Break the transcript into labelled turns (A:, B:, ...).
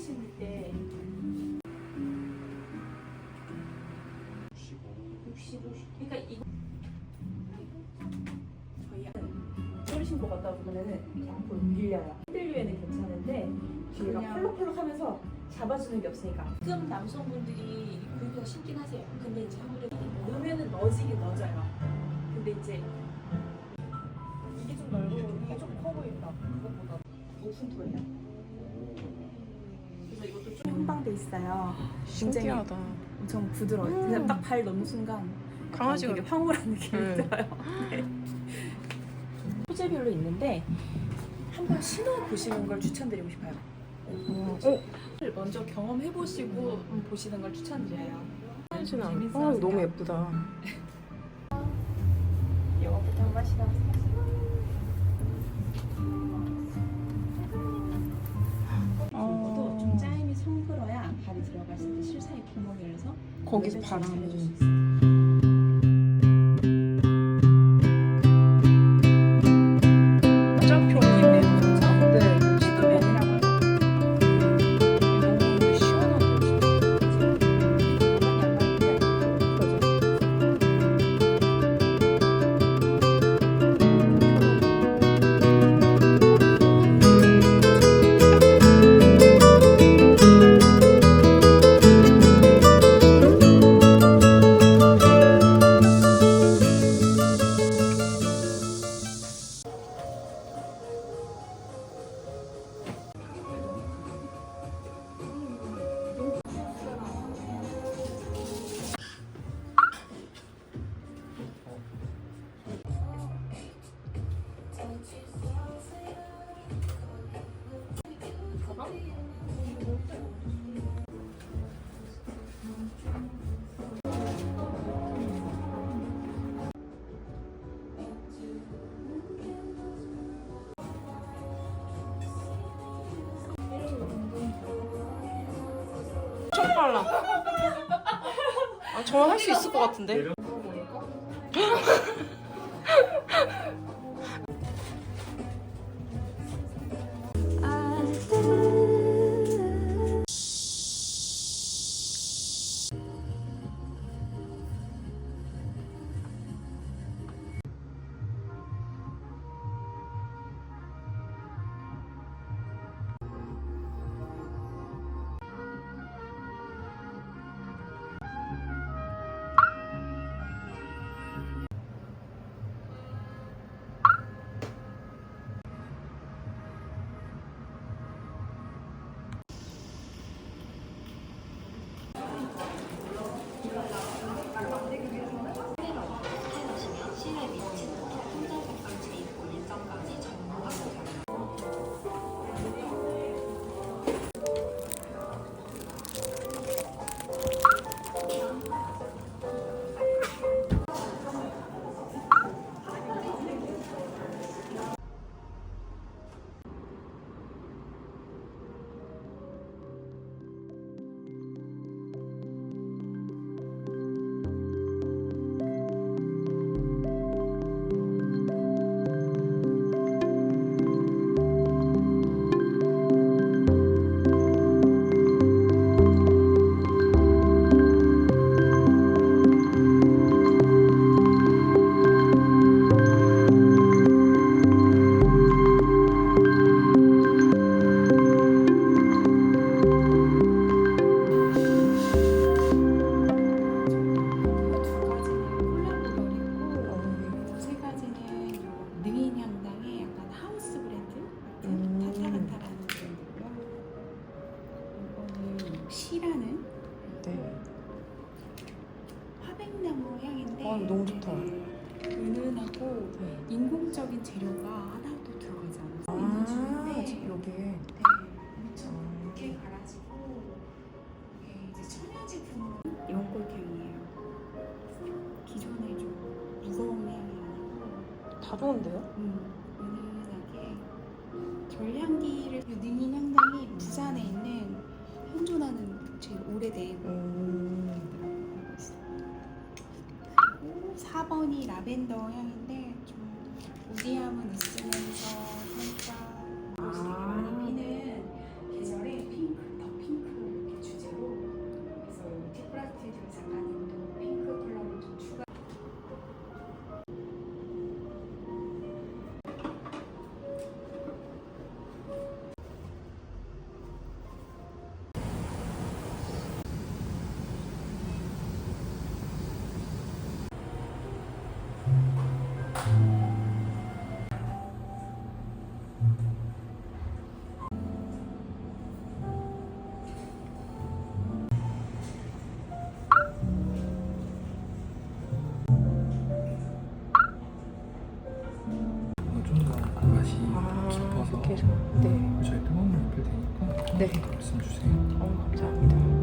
A: 신을 때 65. 그러니까 이거 저희 소리 신고 갔다 오면은 앞으로 밀려요. 흔들리에는 괜찮은데 뒤가 펄럭펄럭하면서 잡아주는 게 없으니까. 가끔 남성분들이 굽혀 신긴 하세요. 근데 이제 아무래도 넣으면은 넣어지긴 넣어져요. 근데 이제 이게 좀 넓고 이게 좀 커 보인다. 그것보다 높은 토예요. 그래서 이것도 좀 한방돼 있어요.
B: 신기하다.
A: 엄청 부드러워요. 그냥 딱 발 넣는 순간
B: 강아지가
A: 되게 황홀한 느낌이 들어요. 네. 소재별로 있는데 한번 신어보시는 걸 추천드리고 싶어요. 먼저 경험해보시고 보시는 걸 추천드려요.
B: 이거 너무 예쁘다.
A: 이거부터 한번 신어보세요. 이것도 좀 짜임이 성글어야 발이 들어갔을 때 실사에 구멍이 열려서
B: 거기서 바람을
A: 해줄 수 있어요.
B: 엄청 빨라. 아, 저는 할 수 있을 것 같은데.
A: 시라는
B: 네.
A: 화백나무 향인데
B: 너무 좋다.
A: 은은하고
B: 네.
A: 인공적인 재료가 하나도 들어가지 않아서
B: 아,
A: 여기에
B: 여기에.
A: 엄청 얇게 갈아지고 이게 이제 천연 제품으로 연골향이에요. 기존에 좀 무거운 향이 아니고
B: 다 좋은데요?
A: 은은하게 결향기를 느인 향당이 부산에 있는 현존하는 제일 오래된 알고 있어요. 그리고 4번이 라벤더 향인데 좀 우디함은 있으면서 살짝 되게 많이 피는 계절의 핑크, 더
C: 말씀 주세요.
B: 감사합니다.